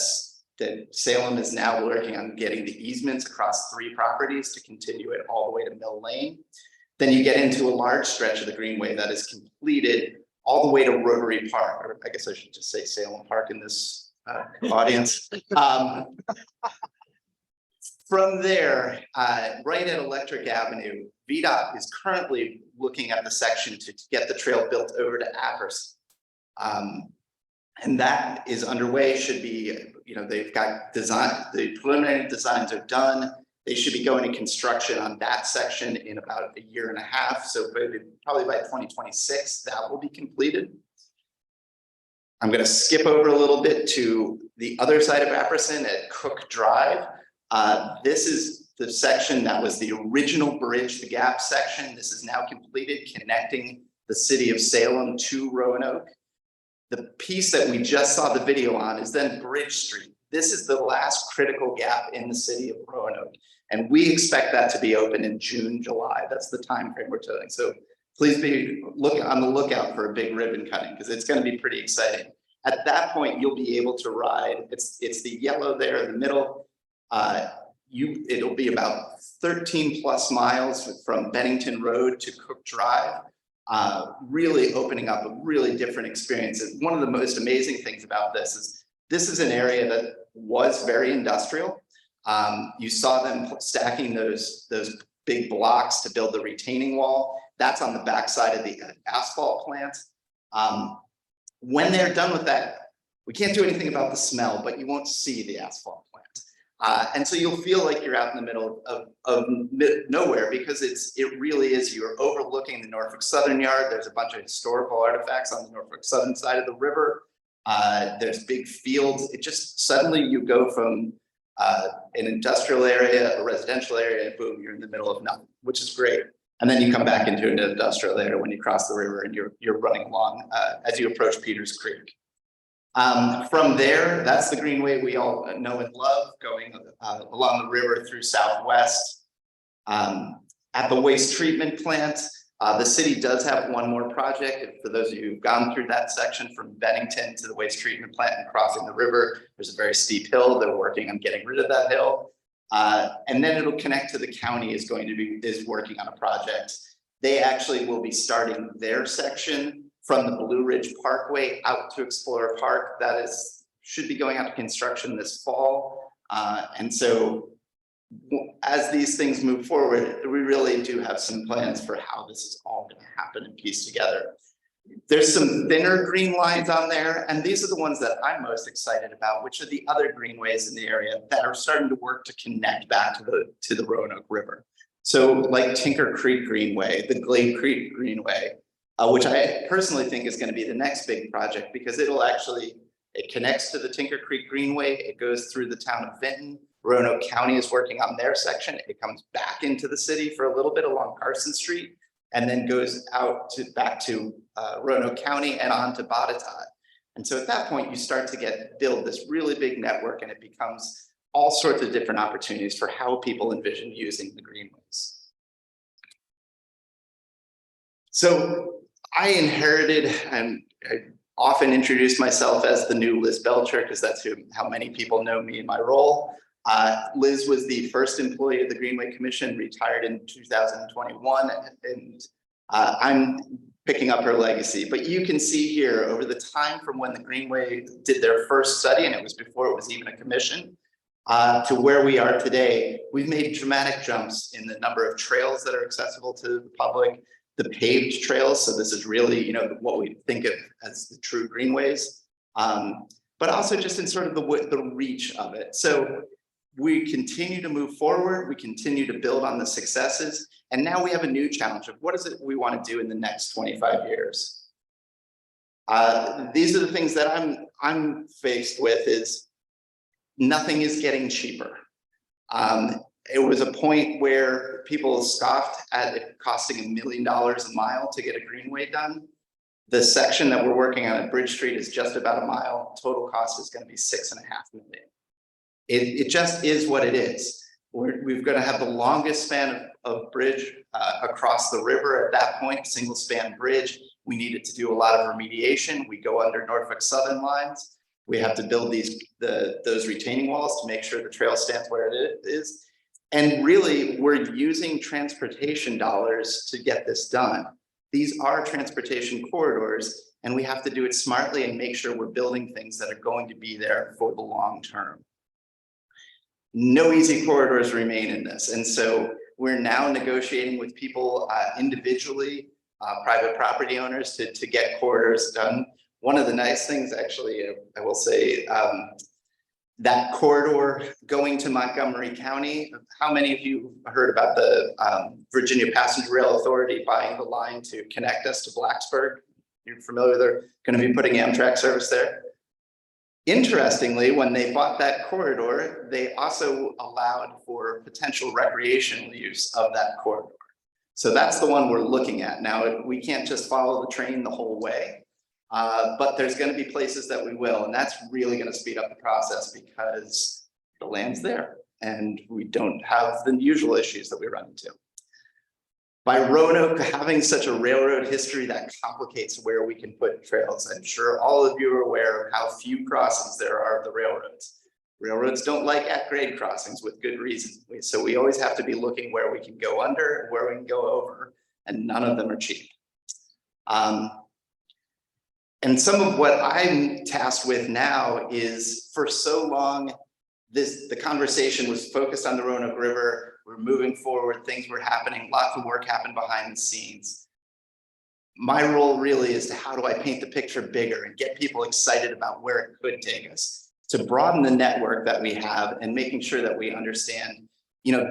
Salem is now working on getting the easements across 3 properties to continue it all the way to Mill Lane. Then you get into a large stretch of the greenway that is completed all the way to Rotary Park, or I guess I should just say Salem Park in this audience. From there, right at Electric Avenue, VDOT is currently looking at the section to get the trail built over to Apperson. And that is underway, should be, they've got design, the preliminary designs are done. They should be going to construction on that section in about 1.5 years. So probably by 2026, that will be completed. I'm going to skip over a little bit to the other side of Apperson at Cook Drive. This is the section that was the original Bridge the Gap section. This is now completed, connecting the city of Salem to Roanoke. The piece that we just saw the video on is then Bridge Street. This is the last critical gap in the city of Roanoke. And we expect that to be open in June, July. That's the time frame we're telling. So please be on the lookout for a big ribbon cutting, because it's going to be pretty exciting. At that point, you'll be able to ride. It's the yellow there in the middle. It'll be about 13 plus miles from Bennington Road to Cook Drive, really opening up a really different experience. One of the most amazing things about this is an area that was very industrial. You saw them stacking those big blocks to build the retaining wall. That's on the backside of the asphalt plant. When they're done with that We can't do anything about the smell, but you won't see the asphalt plant. And so you'll feel like you're out in the middle of nowhere because it really is, you're overlooking the Norfolk Southern Yard. There's a bunch of historical artifacts on the Norfolk Southern side of the river. There's big fields. It just suddenly you go from an industrial area, a residential area, and boom, you're in the middle of nothing, which is great. And then you come back into an industrial area when you cross the river and you're running along as you approach Peters Creek. From there, that's the greenway we all know and love, going along the river through Southwest. At the waste treatment plant, the city does have one more project. And for those of you who've gone through that section from Bennington to the waste treatment plant and crossing the river, there's a very steep hill. They're working on getting rid of that hill. And then it'll connect to the county is working on a project. They actually will be starting their section from the Blue Ridge Parkway out to Explorer Park. That should be going out to construction this fall. And so as these things move forward, we really do have some plans for how this is all going to happen and piece together. There's some thinner green lines on there, and these are the ones that I'm most excited about, which are the other greenways in the area that are starting to work to connect back to the Roanoke River. So like Tinker Creek Greenway, the Glade Creek Greenway, which I personally think is going to be the next big project because it connects to the Tinker Creek Greenway. It goes through the town of Vinton. Roanoke County is working on their section. It comes back into the city for a little bit along Carson Street and then goes out back to Roanoke County and on to Botetourt. And so at that point, you start to build this really big network, and it becomes all sorts of different opportunities for how people envision using the greenways. So I inherited, and I often introduce myself as the new Liz Belcher because that's how many people know me in my role. Liz was the first employee of the Greenway Commission, retired in 2021, and I'm picking up her legacy. But you can see here over the time from when the Greenway did their first study, and it was before it was even a commission, to where we are today, we've made dramatic jumps in the number of trails that are accessible to the public, the paved trails. So this is really, what we think of as the true greenways, but also just in sort of the reach of it. So we continue to move forward. We continue to build on the successes. And now we have a new challenge of what is it we want to do in the next 25 years? These are the things that I'm faced with is nothing is getting cheaper. It was a point where people scoffed at it costing $1 million a mile to get a greenway done. The section that we're working on at Bridge Street is just about a mile. Total cost is going to be $6.5 million. It just is what it is. We're going to have the longest span of bridge across the river at that point, single span bridge. We needed to do a lot of remediation. We go under Norfolk Southern lines. We have to build those retaining walls to make sure the trail stands where it is. And really, we're using transportation dollars to get this done. These are transportation corridors, and we have to do it smartly and make sure we're building things that are going to be there for the long term. No easy corridors remain in this. And so we're now negotiating with people individually, private property owners to get corridors done. One of the nice things, actually, I will say, that corridor going to Montgomery County, how many of you heard about the Virginia Passenger Rail Authority buying the line to connect us to Blacksburg? You're familiar, they're going to be putting Amtrak service there. Interestingly, when they bought that corridor, they also allowed for potential recreational use of that corridor. So that's the one we're looking at. Now, we can't just follow the train the whole way, but there's going to be places that we will, and that's really going to speed up the process because the land's there and we don't have the usual issues that we run into. By Roanoke having such a railroad history, that complicates where we can put trails. I'm sure all of you are aware of how few crossings there are of the railroads. Railroads don't like at-grade crossings with good reason. So we always have to be looking where we can go under, where we can go over, and none of them are cheap. And some of what I'm tasked with now is, for so long, the conversation was focused on the Roanoke River. We're moving forward, things were happening, lots of work happened behind the scenes. my role really is to how do I paint the picture bigger and get people excited about where it could take us, to broaden the network that we have and making sure that we understand,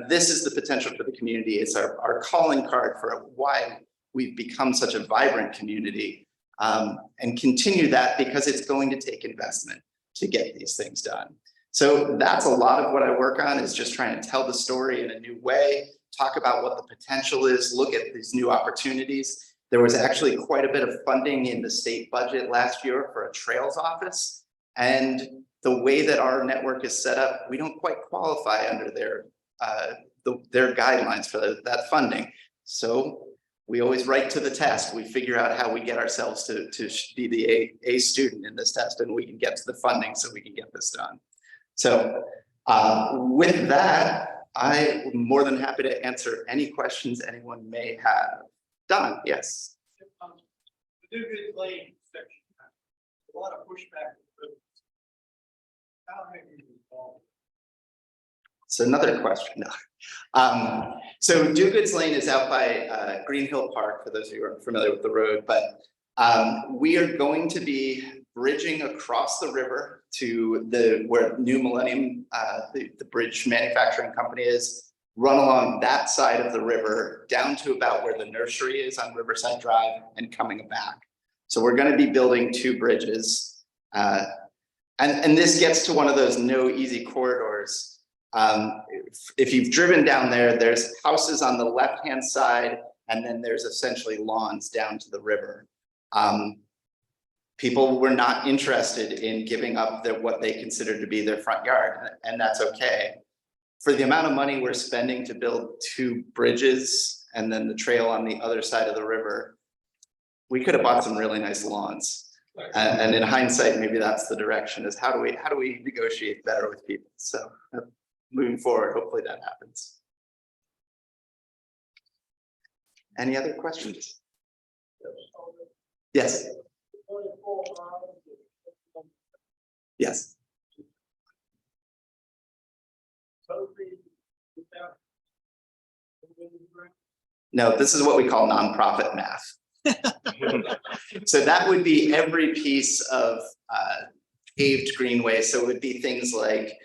this is the potential for the community. It's our calling card for why we've become such a vibrant community, and continue that because it's going to take investment to get these things done. So that's a lot of what I work on, is just trying to tell the story in a new way, talk about what the potential is, look at these new opportunities. There was actually quite a bit of funding in the state budget last year for a trails office. And the way that our network is set up, we don't quite qualify under their guidelines for that funding. So we always write to the test. We figure out how we get ourselves to be the A student in this test, and we can get to the funding so we can get this done. So with that, I'm more than happy to answer any questions anyone may have. Don, yes. The Duguid Lane section, a lot of pushback. How have you resolved? It's another question. No. So Duguid's Lane is out by Green Hill Park, for those of you who are familiar with the road, but we are going to be bridging across the river to where New Millennium, the bridge manufacturing company is, run along that side of the river down to about where the nursery is on Riverside Drive and coming back. So we're going to be building 2 bridges. And this gets to one of those no easy corridors. If you've driven down there, there's houses on the left-hand side, and then there's essentially lawns down to the river. People were not interested in giving up what they consider to be their front yard, and that's okay. For the amount of money we're spending to build 2 bridges and then the trail on the other side of the river, we could have bought some really nice lawns. And in hindsight, maybe that's the direction, is how do we negotiate better with people? So moving forward, hopefully that happens. Any other questions? Yes. Yes. No, this is what we call nonprofit math. So that would be every piece of paved greenway. So it would be things like,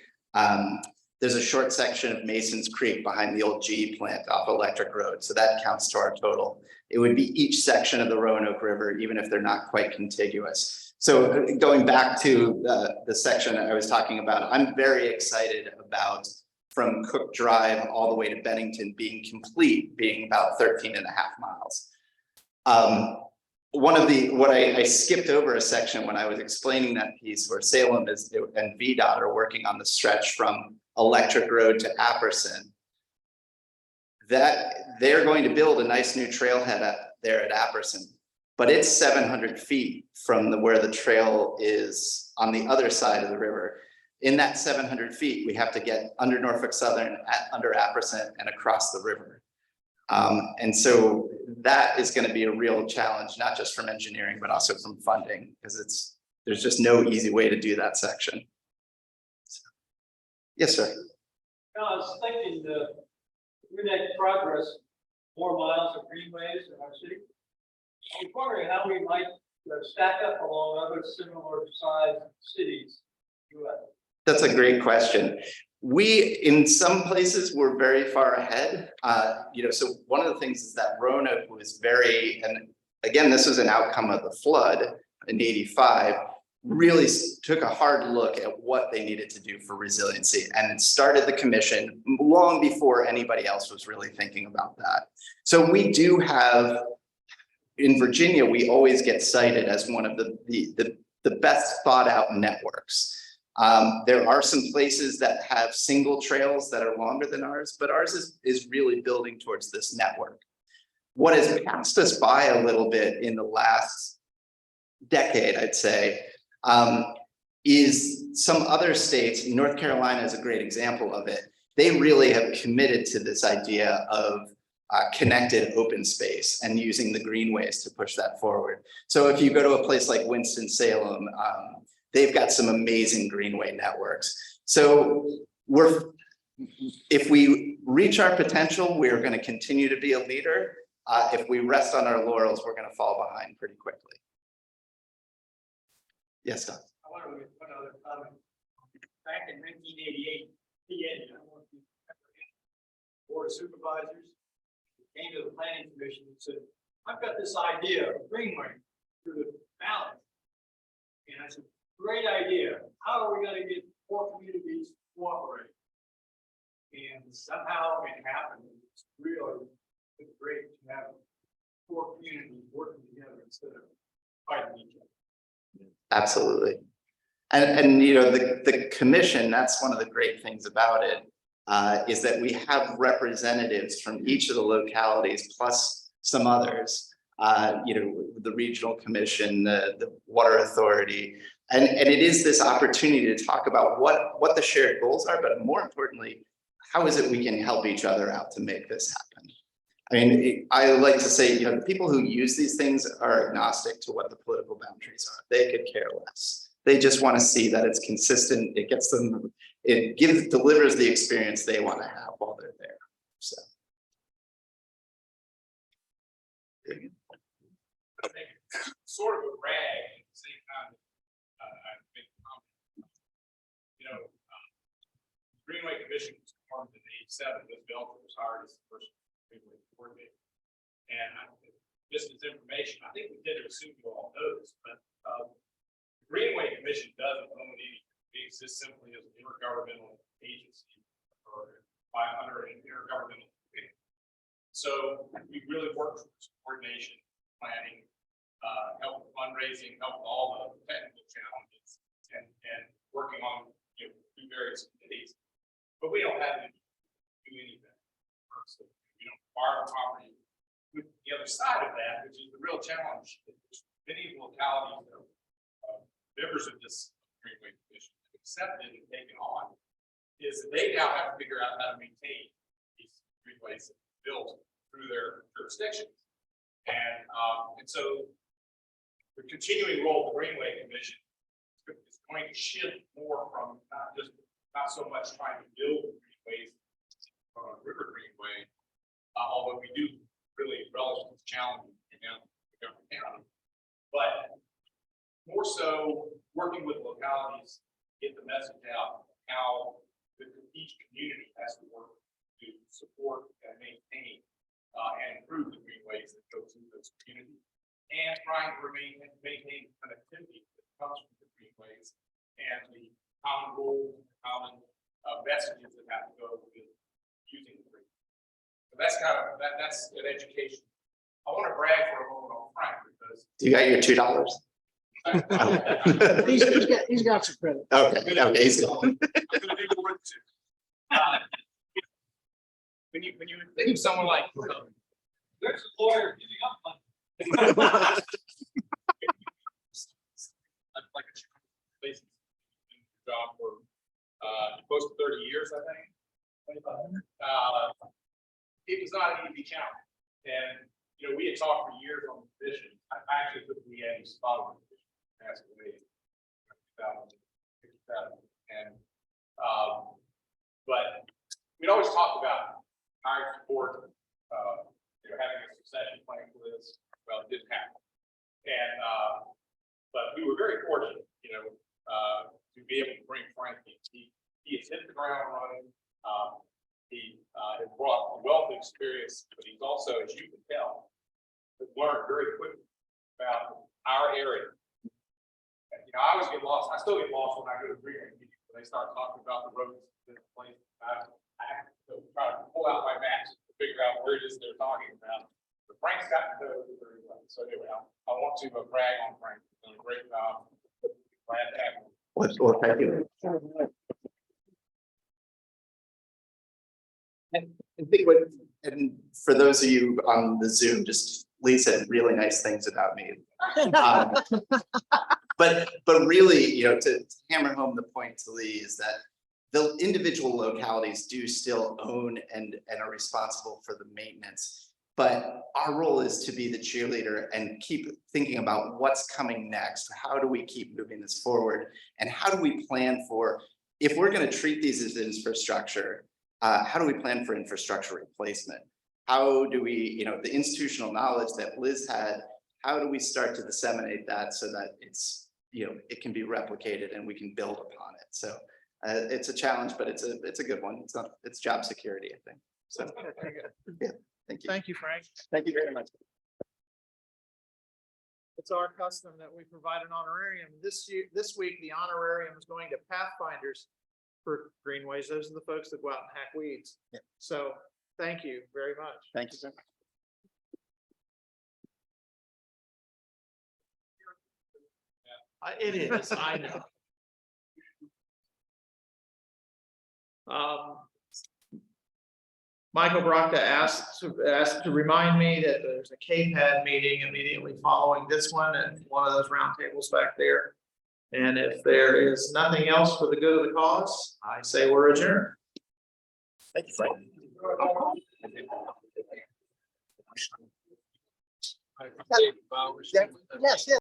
there's a short section of Mason's Creek behind the old GE plant off Electric Road. So that counts to our total. It would be each section of the Roanoke River, even if they're not quite contiguous. So going back to the section I was talking about, I'm very excited about from Cook Drive all the way to Bennington being complete, being about 13 and a half miles. I skipped over a section when I was explaining that piece where Salem and VDOT are working on the stretch from Electric Road to Apperson. That they're going to build a nice new trailhead there at Apperson, but it's 700 feet from where the trail is on the other side of the river. In that 700 feet, we have to get under Norfolk Southern, under Apperson, and across the river. And so that is going to be a real challenge, not just from engineering, but also from funding, because there's just no easy way to do that section. So, yes, sir. No, I was thinking we make progress, more miles of greenways in our city. I was wondering how we might stack up along other similar sized cities. That's a great question. We, in some places, we're very far ahead. So one of the things is that Roanoke was and again, this was an outcome of the flood in '85, really took a hard look at what they needed to do for resiliency, and it started the commission long before anybody else was really thinking about that. So we do have, in Virginia, we always get cited as one of the best thought out networks. There are some places that have single trails that are longer than ours, but ours is really building towards this network. What has passed us by a little bit in the last decade, I'd say, is some other states. North Carolina is a great example of it. They really have committed to this idea of connected open space and using the greenways to push that forward. So if you go to a place like Winston-Salem, they've got some amazing greenway networks. So if we reach our potential, we're going to continue to be a leader. If we rest on our laurels, we're gonna fall behind pretty quickly. Yes, Don. I want to make one other comment. Back in 1988, Board of Supervisors came to the Planning Commission and said, I've got this idea of greenway through the valley. And I said, great idea. How are we going to get four communities to cooperate? And somehow it happened. It's really great to have four communities working together instead of fighting each other. Absolutely. And you know, the commission, that's one of the great things about it, is that we have representatives from each of the localities plus some others. You know, the regional commission, the water authority, and it is this opportunity to talk about what the shared goals are, but more importantly, how is it we can help each other out to make this happen? I mean, I like to say, you know, the people who use these things are agnostic to what the political boundaries are. They could care less. They just want to see that it's consistent. It gets them, delivers the experience they want to have while they're there. So. Sort of a rag at the same time. I make a comment. You know, Greenway Commission was formed in '87. This Belcher was hired as the first Greenway coordinator. And just as information, I think we did assume you all know this, but the Greenway Commission doesn't own anything. It exists simply as an intergovernmental agency or under an intergovernmental committee. So we really work towards coordination, planning, help with fundraising, help with all the technical challenges, and working on, you know, through various committees. But we don't have to do anything. So we don't acquire property. With the other side of that, which is the real challenge, many localities that are members of this Greenway Commission have accepted and taken on, is that they now have to figure out how to maintain these greenways built through their jurisdictions. And so the continuing role of the Greenway Commission is going to shift more from not so much trying to build greenways from a river greenway, although we do really relish this challenge in Montgomery County, but more so working with localities to get the message out how each community has to work to support and maintain and improve the greenways that go through those communities, and trying to maintain connectivity that comes from the greenways and the common goals, common messages that have to go with using the greenways. So that's kind of that's an education. I want to brag for a moment on Frank because You got your $2. He's got some credit. Okay, he's I'm going to do more than two. When you think of someone like there's a lawyer giving up money. Like a job for close to 30 years, I think. 25. It was not an easy challenge, and you know we had talked for years on the position. I actually took the spot on the position, passed away in 2057, and but we'd always talked about hiring support, you know, having a succession plan for this. Well, it didn't happen, and but we were very fortunate, you know, to be able to bring Frank in. He has hit the ground running. He has brought a wealth of experience, but he's also, as you can tell, has learned very quickly about our area. And, you know, I always get lost. I still get lost when I go to Greenway meetings when they start talking about the roads in the place. I have to try to pull out my maps to figure out where it is they're talking about. But Frank's got to know it very well. So anyway, I want to brag on Frank. He's done a great job. Glad to have him. Well, thank you. I think and for those of you on the Zoom, just Lee said really nice things about me. But really, you know, to hammer home the point to Lee is that the individual localities do still own and are responsible for the maintenance. But our role is to be the cheerleader and keep thinking about what's coming next. How do we keep moving this forward? And how do we plan for, if we're going to treat these as infrastructure, how do we plan for infrastructure replacement? how do we, the institutional knowledge that Liz had, how do we start to disseminate that so that it's, it can be replicated and we can build upon it? So it's a challenge, but it's a good one. It's job security, I think. So, yeah, thank you. Thank you, Frank. Thank you very much. It's our custom that we provide an honorarium. This week, the honorarium is going to Pathfinders for Greenways. Those are the folks that go out and hack weeds. Yeah. So thank you very much. Thank you, sir. It is, I know. Michael Brockta asked to remind me that there's a KPAD meeting immediately following this one at one of those round tables back there. And if there is nothing else for the good of the cause, I say we're adjourned. Thank you, Frank. Yes, yes.